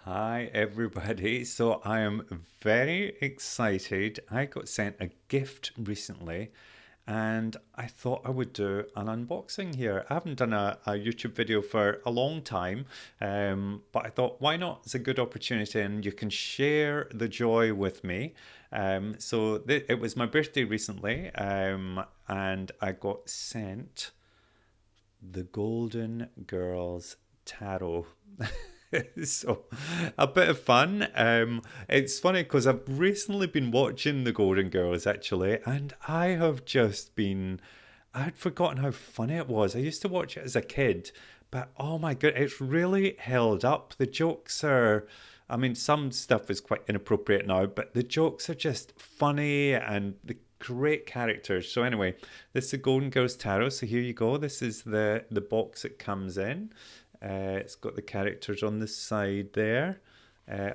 Hi, everybody. So I am very excited. I got sent a gift recently and I thought I would do an unboxing here. I haven't done a YouTube video for a long time, but I thought, why not? It's a good opportunity and you can share the joy with me. It was my birthday recently, and I got sent the Golden Girls Tarot. So a bit of fun. It's funny because I've recently been watching the Golden Girls actually, and I have just been. I'd forgotten how funny it was. I used to watch it as a kid, but oh my god, it's really held up. The jokes are. I mean, some stuff is quite inappropriate now, but the jokes are just funny and the great characters. So anyway, this is the Golden Girls Tarot. So here you go. This is the box it comes in. It's got the characters on the side there.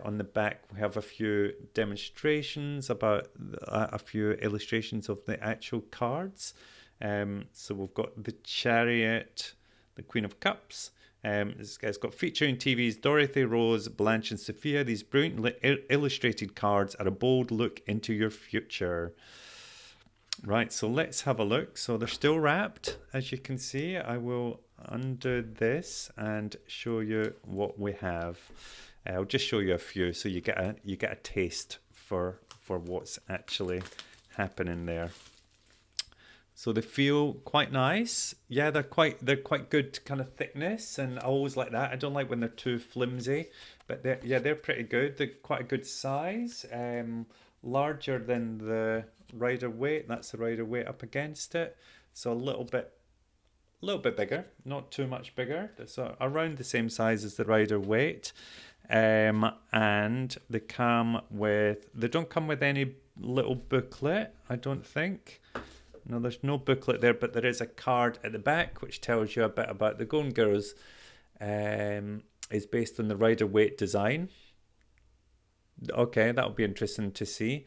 On the back, we have a few demonstrations about a few illustrations of the actual cards. So we've got the Chariot, the Queen of Cups. It's got featuring TV's Dorothy, Rose, Blanche, and Sophia. These brilliantly illustrated cards are a bold look into your future. Right, so let's have a look. So they're still wrapped, as you can see. I will undo this and show you what we have. I'll just show you a few so you get a taste for what's actually happening there. So they feel quite nice. Yeah, they're quite good kind of thickness, and I always like that. I don't like when they're too flimsy, but they're pretty good. They're quite a good size. Larger than the Rider Waite. That's the Rider Waite up against it. So a little bit bigger, not too much bigger. So around the same size as the Rider Waite. And they don't come with any little booklet, I don't think. No, there's no booklet there, but there is a card at the back which tells you a bit about the Golden Girls. Is based on the Rider Waite design. Okay, that'll be interesting to see.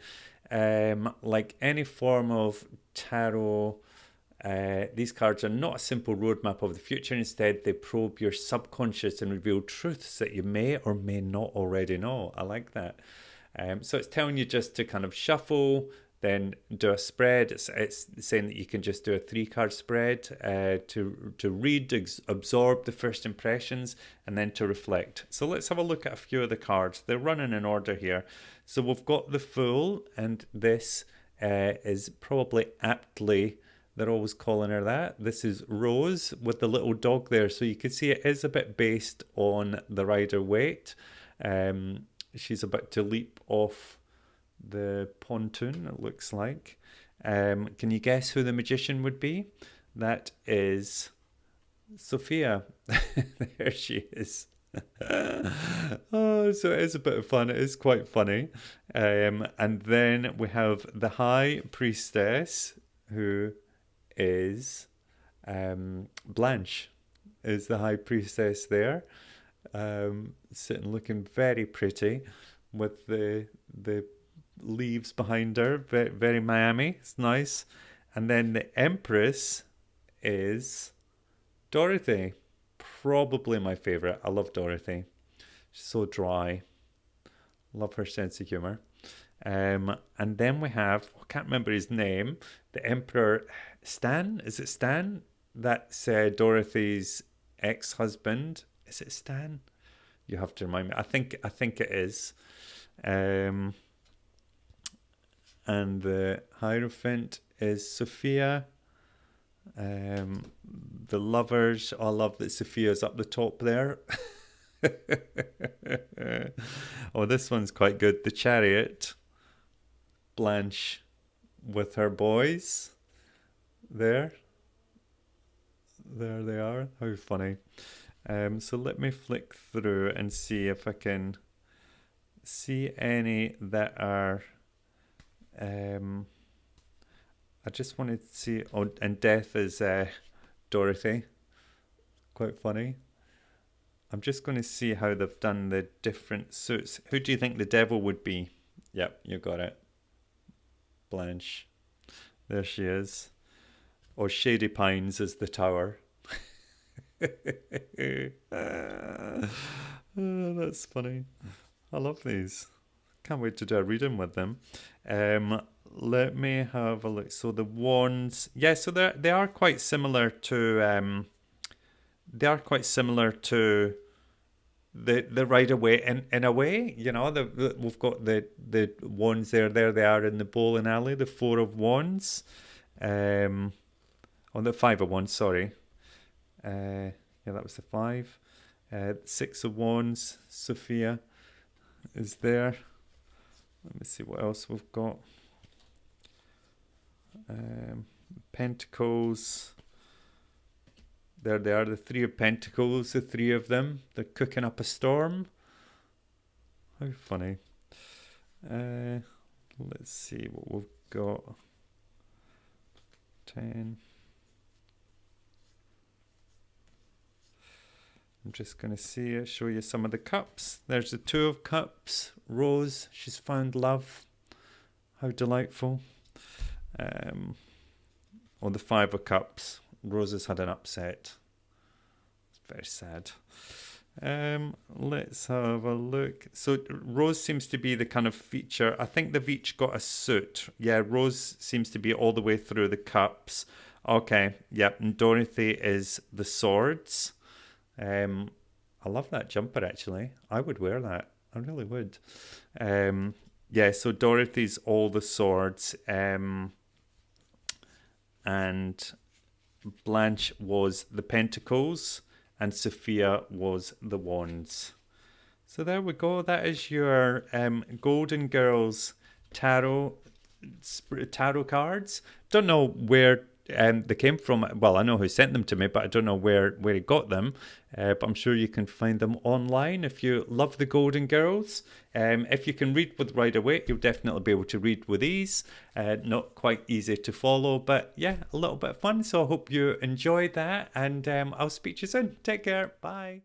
Like any form of tarot, these cards are not a simple roadmap of the future. Instead, they probe your subconscious and reveal truths that you may or may not already know. I like that. So it's telling you just to kind of shuffle, then do a spread. It's saying that you can just do a three-card spread to read, absorb the first impressions, and then to reflect. So let's have a look at a few of the cards. They're running in order here. So we've got the Fool, and this is probably aptly, they're always calling her that. This is Rose with the little dog there. So you can see it is a bit based on the Rider Waite. She's about to leap off the pontoon, it looks like. Can you guess who the magician would be? That is Sophia. There she is. Oh, so it is a bit of fun. It is quite funny. And then we have the High Priestess, who is Blanche, is the High Priestess there, sitting looking very pretty with the leaves behind her, very, very Miami. It's nice. And then the Empress is Dorothy, probably my favorite. I love Dorothy. She's so dry. Love her sense of humor. And then we have, I can't remember his name, the Emperor Stan. Is it Stan? That's Dorothy's ex-husband. Is it Stan? You have to remind me. I think it is. Um, and the Hierophant is Sophia. The lovers, I love that Sophia's up the top there. Oh, this one's quite good. The Chariot, Blanche with her boys. There, there they are. How funny. So let me flick through and see if I can see any that are. I just wanted to see. Oh, and Death is Dorothy. Quite funny. I'm just going to see how they've done the different suits. Who do you think the devil would be? Yep, you got it. Blanche. There she is. Or Shady Pines is the tower. Oh, that's funny. I love these. Can't wait to do a reading with them. Let me have a look. So the wands, yeah. So they are quite similar to they are quite similar to the Rider Waite in a way. You know, we've got the wands there. There they are in the bowling alley. The Four of Wands, on the Five of Wands. Sorry, yeah, that was the five. Six of Wands. Sophia is there. Let me see what else we've got. Pentacles. There they are, the Three of Pentacles, the three of them. They're cooking up a storm. How funny. Let's see what we've got. 10. I'm just going to show you some of the cups. There's the Two of Cups. Rose, she's found love. How delightful. On the Five of Cups, Rose has had an upset. It's very sad. Let's have a look. So Rose seems to be the kind of feature. I think they've each got a suit. Yeah, Rose seems to be all the way through the cups. Okay, yep. And Dorothy is the swords. I love that jumper, actually. I would wear that. I really would. Yeah, so Dorothy's all the swords. And Blanche was the pentacles. And Sophia was the wands. So there we go. That is your Golden Girls tarot cards. Don't know where they came from. Well, I know who sent them to me, but I don't know where he got them. But I'm sure you can find them online if you love the Golden Girls. If you can read with Rider Waite, you'll definitely be able to read with ease. Not quite easy to follow, but yeah, a little bit of fun. So I hope you enjoyed that, and I'll speak to you soon. Take care. Bye.